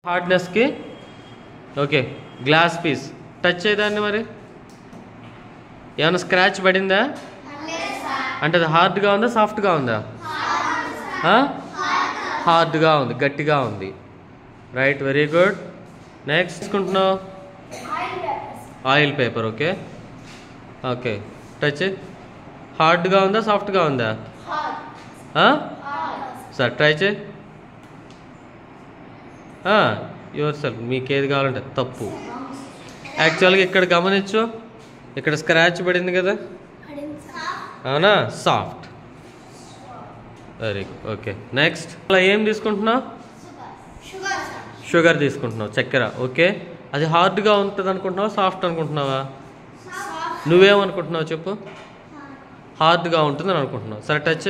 హార్డ్నెస్కి okay glass piece touch చేయదాన్ని మరి ఏమైనా scratch పడిందా అంటే అది హార్డ్గా ఉందా సాఫ్ట్గా ఉందా హార్డ్గా ఉంది గట్టిగా ఉంది రైట్ వెరీ గుడ్ నెక్స్ట్ తీసుకుంటున్నావు oil paper okay okay touch హార్డ్గా ఉందా సాఫ్ట్గా ఉందా సార్ ట్రై చేయి యువర్ సెల్ఫ్ మీకు ఏది కావాలంటే తప్పు యాక్చువల్గా ఇక్కడ గమనించు ఇక్కడ స్క్రాచ్ పడింది కదా అవునా soft very good okay next అలా ఏం తీసుకుంటున్నావు షుగర్ తీసుకుంటున్నావు చక్కెర ఓకే అది హార్డ్గా ఉంటుంది అనుకుంటున్నావా సాఫ్ట్ అనుకుంటున్నావా నువ్వేమనుకుంటున్నావు చెప్పు హార్డ్గా ఉంటుందని అనుకుంటున్నావు సరే టచ్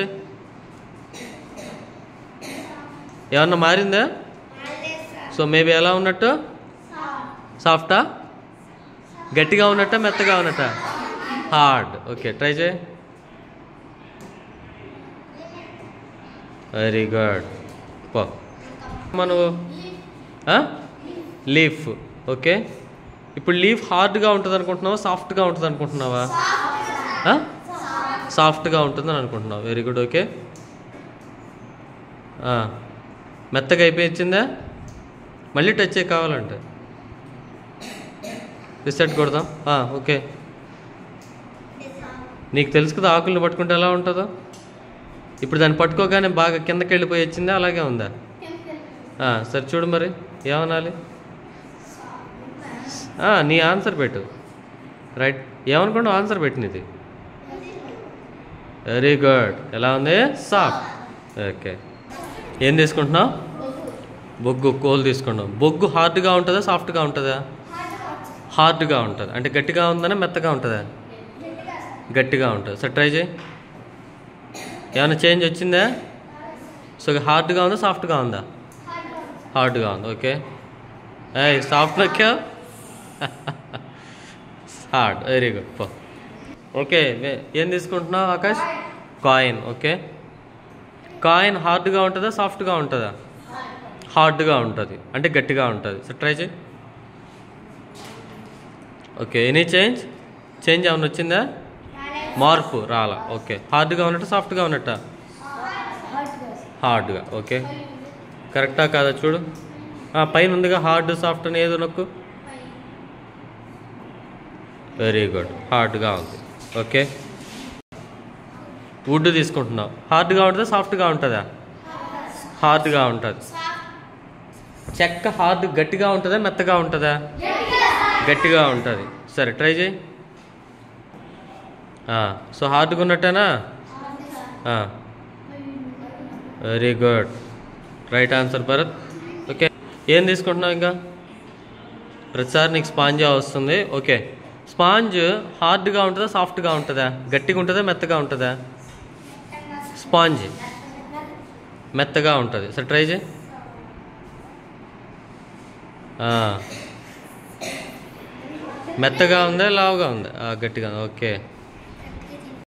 ఏమన్నా మారిందా సో మేబీ ఎలా ఉన్నట్టు సాఫ్టా గట్టిగా ఉన్నట్ట మెత్తగా ఉన్నట్ట హార్డ్ ఓకే ట్రై చేయి వెరీ గుడ్ పో మనం లీఫ్ ఓకే ఇప్పుడు లీఫ్ హార్డ్గా ఉంటుంది అనుకుంటున్నావా సాఫ్ట్గా ఉంటుంది అనుకుంటున్నావా సాఫ్ట్గా ఉంటుందని అనుకుంటున్నావు వెరీ గుడ్ ఓకే మెత్తగా అయిపోయిందా మళ్ళీ టచ్ చేయి కావాలంటే రిసెట్ కొడదాం ఓకే నీకు తెలుసు కదా ఆకులను పట్టుకుంటే ఎలా ఉంటుందో ఇప్పుడు దాన్ని పట్టుకోగానే బాగా కిందకి వెళ్ళిపోయి వచ్చిందా అలాగే ఉందా సరే చూడు మరి ఏమనాలి నీ ఆన్సర్ పెట్టు రైట్ ఏమనుకోండి ఆన్సర్ పెట్టినది వెరీ గుడ్ ఎలా ఉంది సాఫ్ట్ ఓకే ఏం తీసుకుంటున్నావు బొగ్గు కోల్ తీసుకున్నావు బొగ్గు హార్డ్గా ఉంటుందా సాఫ్ట్గా ఉంటుందా హార్డ్గా ఉంటుంది అంటే గట్టిగా ఉందనా మెత్తగా ఉంటుందా గట్టిగా ఉంటుంది సరే ట్రై చేయి ఏమైనా చేంజ్ వచ్చిందా సో హార్డ్గా ఉందా సాఫ్ట్గా ఉందా హార్డ్గా ఉంది ఓకే సాఫ్ట్ నొక్కా హార్డ్ వెరీ గుడ్ పో ఓకే ఏం తీసుకుంటున్నావు ఆకాష్ కాయిన్ ఓకే కాయిన్ హార్డ్గా ఉంటుందా సాఫ్ట్గా ఉంటుందా హార్డ్గా ఉంటుంది అంటే గట్టిగా ఉంటుంది సో ట్రై చేయి ఓకే ఎనీ చేంజ్ ఏమైనా వచ్చిందా మార్పు రాలా ఓకే హార్డ్గా ఉన్నట్టు సాఫ్ట్గా ఉన్నట్ట హార్డ్గా ఓకే కరెక్టా కాదా చూడు పైన ఉందిగా హార్డ్ సాఫ్ట్ అని ఏదో నొక్కు వెరీ గుడ్ హార్డ్గా ఉంది ఓకే వుడ్ తీసుకుంటున్నావు హార్డ్గా ఉంటుందా సాఫ్ట్గా ఉంటుందా హార్డ్గా ఉంటుంది చెక్క హార్డ్ గట్టిగా ఉంటుందా మెత్తగా ఉంటుందా గట్టిగా ఉంటుంది సరే ట్రై చేయి సో హార్డ్గా ఉన్నట్టేనా very good right answer Bharat okay ఏం తీసుకుంటున్నావు ఇంకా ప్రతిసారి నీకు స్పాంజా వస్తుంది ఓకే స్పాంజ్ హార్డ్గా ఉంటుందా సాఫ్ట్గా ఉంటుందా గట్టిగా ఉంటుందా మెత్తగా ఉంటుందా స్పాంజ్ మెత్తగా ఉంటుంది సరే ట్రై చేయి మెత్తగా ఉందా లావుగా ఉందా గట్టిగా ఓకే